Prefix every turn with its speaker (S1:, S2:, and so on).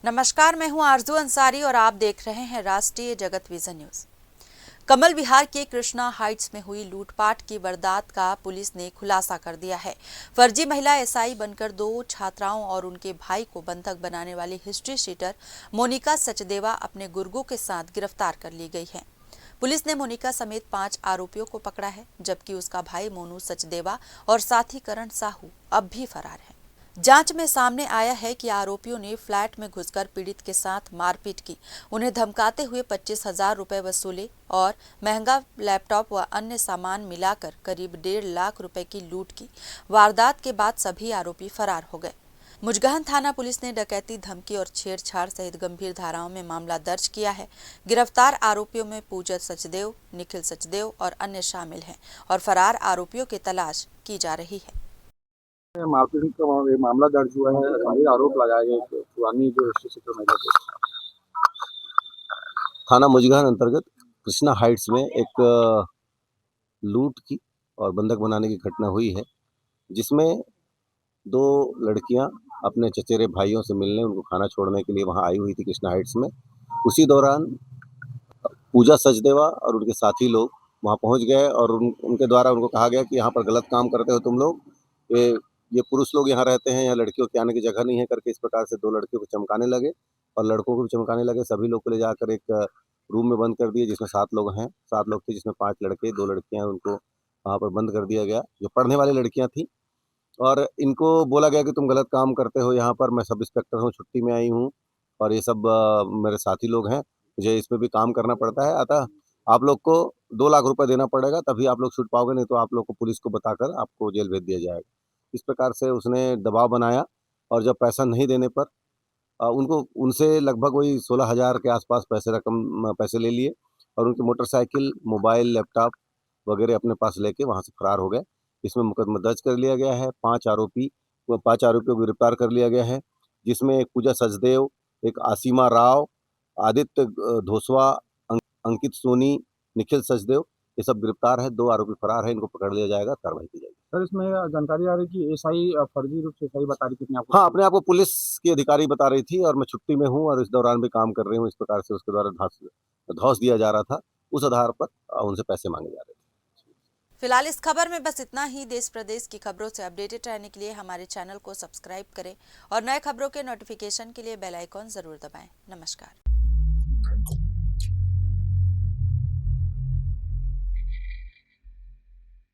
S1: नमस्कार, मैं हूं आरजू अंसारी और आप देख रहे हैं राष्ट्रीय जगत विजन न्यूज। कमल विहार के कृष्णा हाइट्स में हुई लूटपाट की वारदात का पुलिस ने खुलासा कर दिया है। फर्जी महिला एसआई बनकर 2 छात्राओं और उनके भाई को बंधक बनाने वाली हिस्ट्री शीटर मोनिका सचदेवा अपने गुर्गों के साथ गिरफ्तार कर ली गई है। पुलिस ने मोनिका समेत 5 आरोपियों को पकड़ा है, जबकि उसका भाई मोनू सचदेवा और साथी करण साहू अब भी फरार है। जांच में सामने आया है कि आरोपियों ने फ्लैट में घुसकर पीड़ित के साथ मारपीट की, उन्हें धमकाते हुए 25,000 रुपए वसूले और महंगा लैपटॉप व अन्य सामान मिलाकर करीब 1.5 लाख रुपए की लूट की। वारदात के बाद सभी आरोपी फरार हो गए। मुजगहन थाना पुलिस ने डकैती, धमकी और छेड़छाड़ सहित गंभीर धाराओं में मामला दर्ज किया है। गिरफ्तार आरोपियों में पूजा सचदेव, निखिल सचदेव और अन्य शामिल हैं और फरार आरोपियों की तलाश की जा रही है।
S2: मारपीट का मामला दर्ज हुआ है। गंभीर आरोप लगाए गए पुरानी जो हिस्ट्री शीटर महिला को थाना मुजगहन अंतर्गत कृष्णा हाइट्स में एक लूट की और बंधक बनाने की घटना हुई है, जिसमें 2 लड़कियां अपने चचेरे भाइयों से मिलने, उनको खाना छोड़ने के लिए वहां आई हुई थी कृष्णा हाइट्स में। उसी दौरान पूजा सचदेवा और उनके साथी लोग वहां पहुंच गए और उनके द्वारा उनको कहा गया कि यहाँ पर गलत काम करते हो तुम लोग, ये पुरुष लोग यहाँ रहते हैं, यहाँ लड़कियों के आने की जगह नहीं है करके इस प्रकार से 2 लड़कियों को चमकाने लगे और लड़कों को भी चमकाने लगे। सभी लोग को ले जाकर एक रूम में बंद कर दिए, जिसमें 7 लोग हैं। 7 लोग थे, जिसमें 5 लड़के 2 लड़कियां, उनको वहाँ पर बंद कर दिया गया, जो पढ़ने वाली लड़कियां थी। और इनको बोला गया कि तुम गलत काम करते हो यहाँ पर, मैं सब इंस्पेक्टर हूँ, छुट्टी में आई हूँ और ये सब मेरे साथी लोग हैं, मुझे इसमें भी काम करना पड़ता है, अतः आप लोग को 2 लाख रुपए देना पड़ेगा, तभी आप लोग छूट पाओगे, नहीं तो आप लोग को पुलिस को बताकर आपको जेल भेज दिया जाएगा। इस प्रकार से उसने दबाव बनाया और जब पैसा नहीं देने पर उनको उनसे लगभग वही 16,000 के आसपास पैसे ले लिए और उनकी मोटरसाइकिल, मोबाइल, लैपटॉप वगैरह अपने पास लेके वहां से फरार हो गए। इसमें मुकदमा दर्ज कर लिया गया है। 5 आरोपियों को गिरफ्तार कर लिया गया है, जिसमें एक पूजा सचदेव, एक आसिमा राव, आदित्य धोसवा, अंकित सोनी, निखिल सचदेव, ये सब गिरफ्तार है। 2 आरोपी फरार है, इनको पकड़ लिया जाएगा, कार्रवाई की जाएगी।
S3: सर, इसमें जानकारी आ रही है कि एसआई फर्जी रूप से एसआई बता रही थी अपने आप को।
S2: हाँ, अपने आप को पुलिस की अधिकारी बता रही थी और मैं छुट्टी में हूँ और इस दौरान भी काम कर रही हूँ। इस प्रकार से उसके द्वारा धौंस दिया जा रहा था। उस आधार पर उनसे पैसे मांगे जा रहे थे।
S1: फिलहाल इस खबर में बस इतना ही। देश प्रदेश की खबरों से अपडेटेड रहने के लिए हमारे चैनल को सब्सक्राइब करें और नए खबरों के नोटिफिकेशन के लिए बेल आइकॉन जरूर दबाएं। नमस्कार।